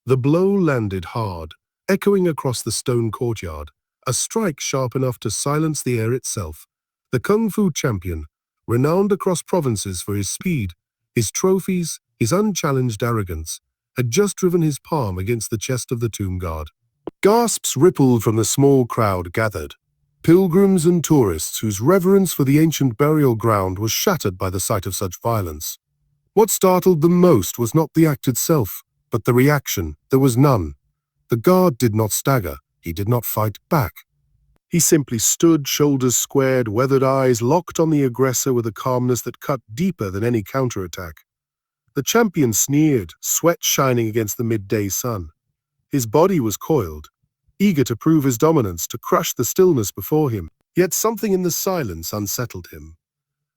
The blow landed hard, echoing across the stone courtyard, a strike sharp enough to silence the air itself. The Kung Fu champion, renowned across provinces for his speed, his trophies, his unchallenged arrogance, had just driven his palm against the chest of the tomb guard. Gasps rippled from the small crowd gathered, pilgrims and tourists whose reverence for the ancient burial ground was shattered by the sight of such violence. What startled them most was not the act itself, but the reaction. There was none. The guard did not stagger. He did not fight back. He simply stood, shoulders squared, weathered eyes locked on the aggressor with a calmness that cut deeper than any counterattack. The champion sneered, sweat shining against the midday sun. His body was coiled, eager to prove his dominance, to crush the stillness before him. Yet something in the silence unsettled him.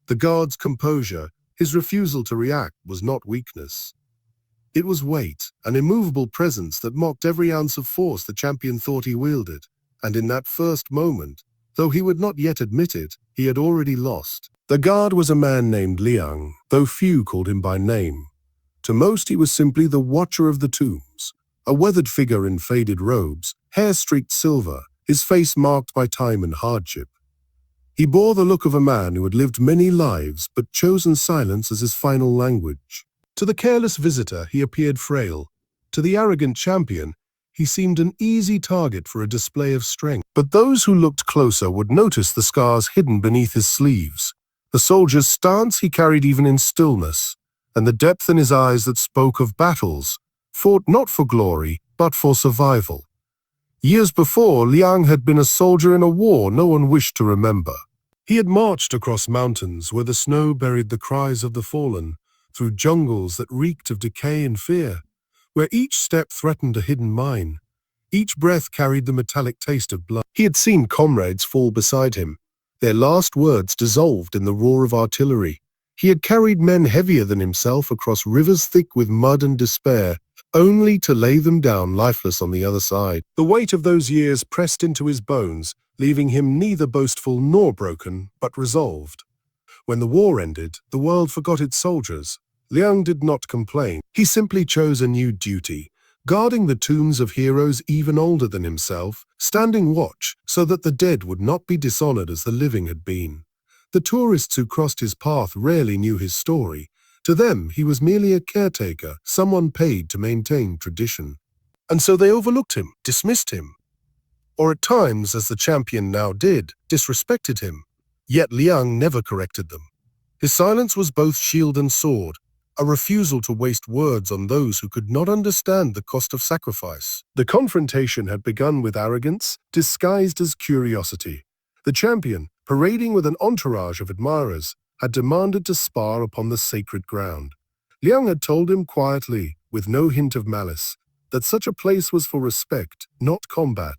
The guard's composure, his refusal to react, was not weakness. It was weight, an immovable presence that mocked every ounce of force the champion thought he wielded. And in that first moment, though he would not yet admit it, he had already lost. The guard was a man named Liang, though few called him by name. To most he was simply the watcher of the tombs, a weathered figure in faded robes, hair streaked silver, his face marked by time and hardship. He bore the look of a man who had lived many lives but chosen silence as his final language. To the careless visitor he appeared frail. To the arrogant champion, he seemed an easy target for a display of strength. But those who looked closer would notice the scars hidden beneath his sleeves, the soldier's stance he carried even in stillness, and the depth in his eyes that spoke of battles, fought not for glory, but for survival. Years before, Liang had been a soldier in a war no one wished to remember. He had marched across mountains where the snow buried the cries of the fallen, through jungles that reeked of decay and fear, where each step threatened a hidden mine. Each breath carried the metallic taste of blood. He had seen comrades fall beside him, their last words dissolved in the roar of artillery. He had carried men heavier than himself across rivers thick with mud and despair, only to lay them down lifeless on the other side. The weight of those years pressed into his bones, leaving him neither boastful nor broken, but resolved. When the war ended, the world forgot its soldiers. Liang did not complain. He simply chose a new duty, guarding the tombs of heroes even older than himself, standing watch so that the dead would not be dishonored as the living had been. The tourists who crossed his path rarely knew his story. To them, he was merely a caretaker, someone paid to maintain tradition. And so they overlooked him, dismissed him, or at times, as the champion now did, disrespected him. Yet Liang never corrected them. His silence was both shield and sword, a refusal to waste words on those who could not understand the cost of sacrifice. The confrontation had begun with arrogance, disguised as curiosity. The champion, parading with an entourage of admirers, had demanded to spar upon the sacred ground. Liang had told him quietly, with no hint of malice, that such a place was for respect, not combat.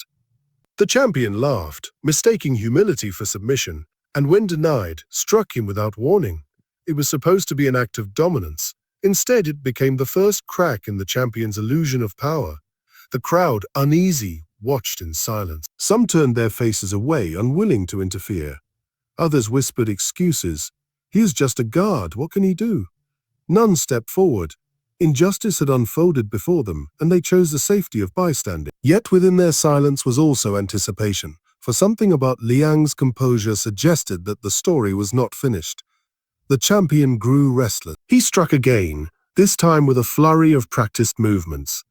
The champion laughed, mistaking humility for submission, and when denied, struck him without warning. It was supposed to be an act of dominance. Instead, it became the first crack in the champion's illusion of power. The crowd, uneasy, watched in silence. Some turned their faces away, unwilling to interfere. Others whispered excuses. He is just a guard, what can he do? None stepped forward. Injustice had unfolded before them, and they chose the safety of bystanding. Yet within their silence was also anticipation, for something about Liang's composure suggested that the story was not finished. The champion grew restless. He struck again, this time with a flurry of practiced movements.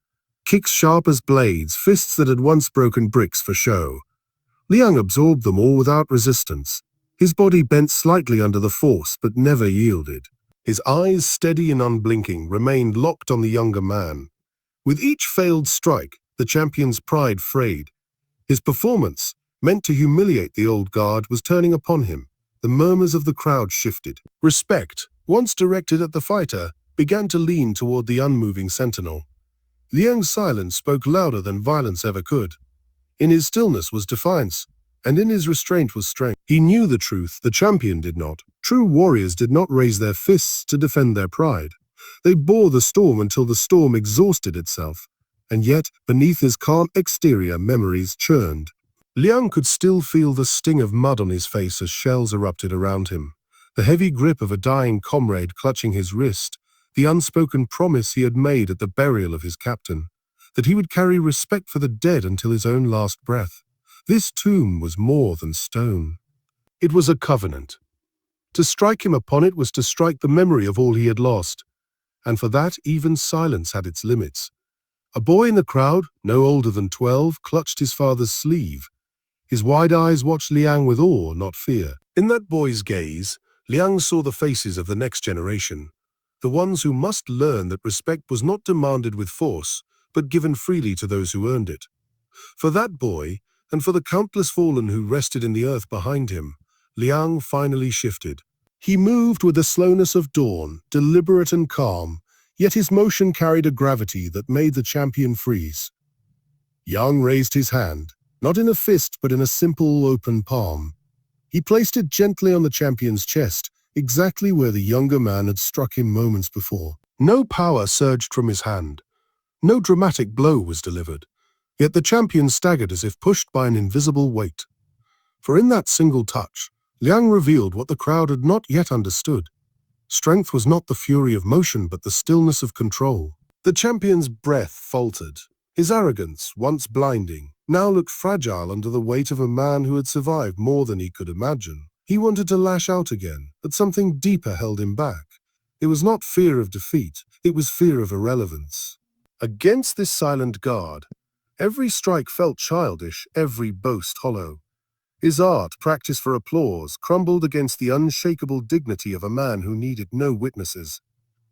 Kicks sharp as blades, fists that had once broken bricks for show. Liang absorbed them all without resistance. His body bent slightly under the force, but never yielded. His eyes, steady and unblinking, remained locked on the younger man. With each failed strike, the champion's pride frayed. His performance, meant to humiliate the old guard, was turning upon him. The murmurs of the crowd shifted. Respect, once directed at the fighter, began to lean toward the unmoving sentinel. Liang's silence spoke louder than violence ever could. In his stillness was defiance, and in his restraint was strength. He knew the truth, the champion did not. True warriors did not raise their fists to defend their pride. They bore the storm until the storm exhausted itself. And yet, beneath his calm exterior, memories churned. Liang could still feel the sting of mud on his face as shells erupted around him, the heavy grip of a dying comrade clutching his wrist, the unspoken promise he had made at the burial of his captain. that he would carry respect for the dead until his own last breath. This tomb was more than stone. It was a covenant. To strike him upon it was to strike the memory of all he had lost, and for that even silence had its limits. A boy in the crowd, no older than 12, clutched his father's sleeve. His wide eyes watched Liang with awe, not fear. In that boy's gaze, Liang saw the faces of the next generation, the ones who must learn that respect was not demanded with force, but given freely to those who earned it. For that boy, and for the countless fallen who rested in the earth behind him, Liang finally shifted. He moved with the slowness of dawn, deliberate and calm, yet his motion carried a gravity that made the champion freeze. Liang raised his hand, not in a fist but in a simple, open palm. He placed it gently on the champion's chest, exactly where the younger man had struck him moments before. No power surged from his hand. No dramatic blow was delivered, yet the champion staggered as if pushed by an invisible weight. For in that single touch, Liang revealed what the crowd had not yet understood. Strength was not the fury of motion, but the stillness of control. The champion's breath faltered. His arrogance, once blinding, now looked fragile under the weight of a man who had survived more than he could imagine. He wanted to lash out again, but something deeper held him back. It was not fear of defeat, it was fear of irrelevance. Against this silent guard, every strike felt childish, every boast hollow. His art, practiced for applause, crumbled against the unshakable dignity of a man who needed no witnesses.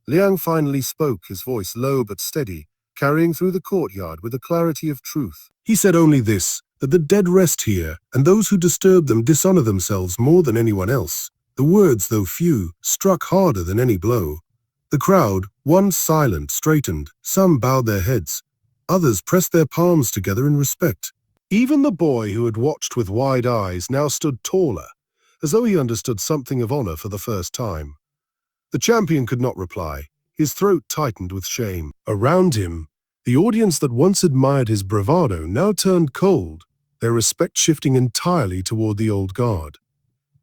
Liang finally spoke, his voice low but steady, carrying through the courtyard with the clarity of truth. He said only this, that the dead rest here, and those who disturb them dishonor themselves more than anyone else. The words, though few, struck harder than any blow. The crowd, once silent, straightened. Some bowed their heads. Others pressed their palms together in respect. Even the boy who had watched with wide eyes now stood taller, as though he understood something of honor for the first time. The champion could not reply. His throat tightened with shame. Around him, the audience that once admired his bravado now turned cold, their respect shifting entirely toward the old guard.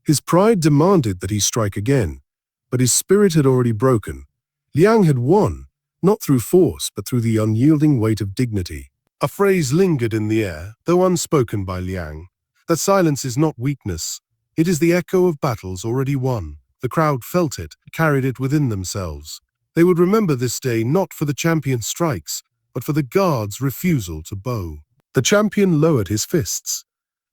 His pride demanded that he strike again, but his spirit had already broken. Liang had won, not through force, but through the unyielding weight of dignity. A phrase lingered in the air, though unspoken by Liang. That silence is not weakness. It is the echo of battles already won. The crowd felt it, carried it within themselves. They would remember this day not for the champion's strikes, but for the guard's refusal to bow. The champion lowered his fists.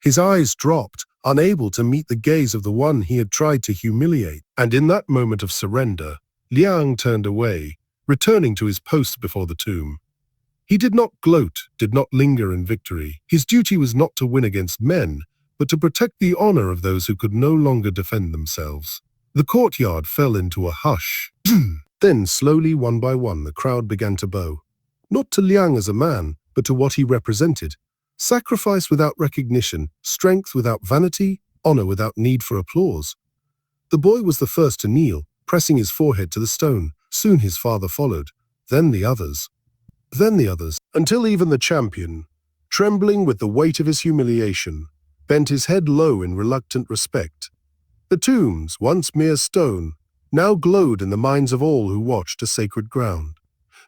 His eyes dropped, unable to meet the gaze of the one he had tried to humiliate. And in that moment of surrender, Liang turned away, returning to his post before the tomb. He did not gloat, did not linger in victory. His duty was not to win against men, but to protect the honor of those who could no longer defend themselves. The courtyard fell into a hush. Then, slowly, one by one, the crowd began to bow. Not to Liang as a man, but to what he represented. Sacrifice without recognition, strength without vanity, honor without need for applause. The boy was the first to kneel, pressing his forehead to the stone. Soon his father followed, then the others. Until even the champion, trembling with the weight of his humiliation, bent his head low in reluctant respect. The tombs, once mere stone, now glowed in the minds of all who watched a sacred ground,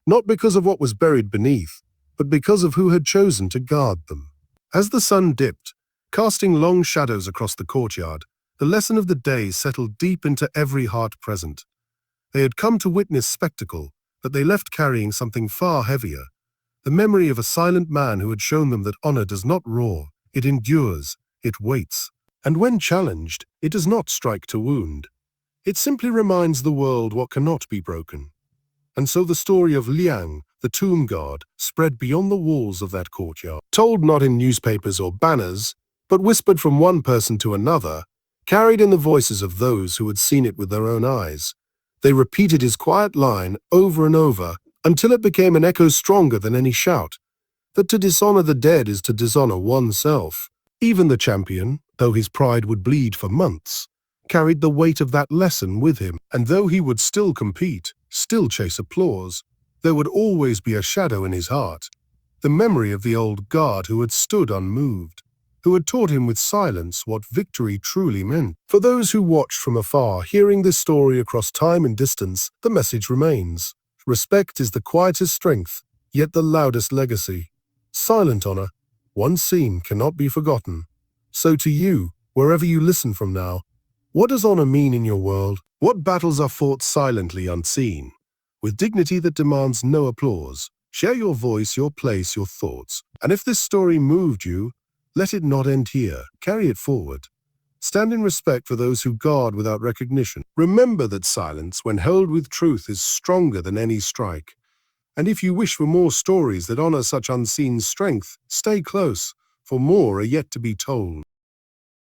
not because of what was buried beneath, but because of who had chosen to guard them. As the sun dipped, casting long shadows across the courtyard, the lesson of the day settled deep into every heart present. They had come to witness spectacle, but they left carrying something far heavier, the memory of a silent man who had shown them that honor does not roar, it endures, it waits, and when challenged, it does not strike to wound. It simply reminds the world what cannot be broken. And so the story of Liang, the tomb guard, spread beyond the walls of that courtyard, told not in newspapers or banners, but whispered from one person to another, carried in the voices of those who had seen it with their own eyes. They repeated his quiet line over and over until it became an echo stronger than any shout, that to dishonor the dead is to dishonor oneself. Even the champion, though his pride would bleed for months, carried the weight of that lesson with him, and though he would still compete, still chase applause, there would always be a shadow in his heart, the memory of the old guard who had stood unmoved, who had taught him with silence what victory truly meant. For those who watched from afar, hearing this story across time and distance, the message remains. Respect is the quietest strength, yet the loudest legacy. Silent honor, one scene cannot be forgotten. So to you, wherever you listen from now, what does honor mean in your world? What battles are fought silently unseen, with dignity that demands no applause? Share your voice, your place, your thoughts. And if this story moved you, let it not end here. Carry it forward. Stand in respect for those who guard without recognition. Remember that silence, when held with truth, is stronger than any strike. And if you wish for more stories that honor such unseen strength, stay close, for more are yet to be told.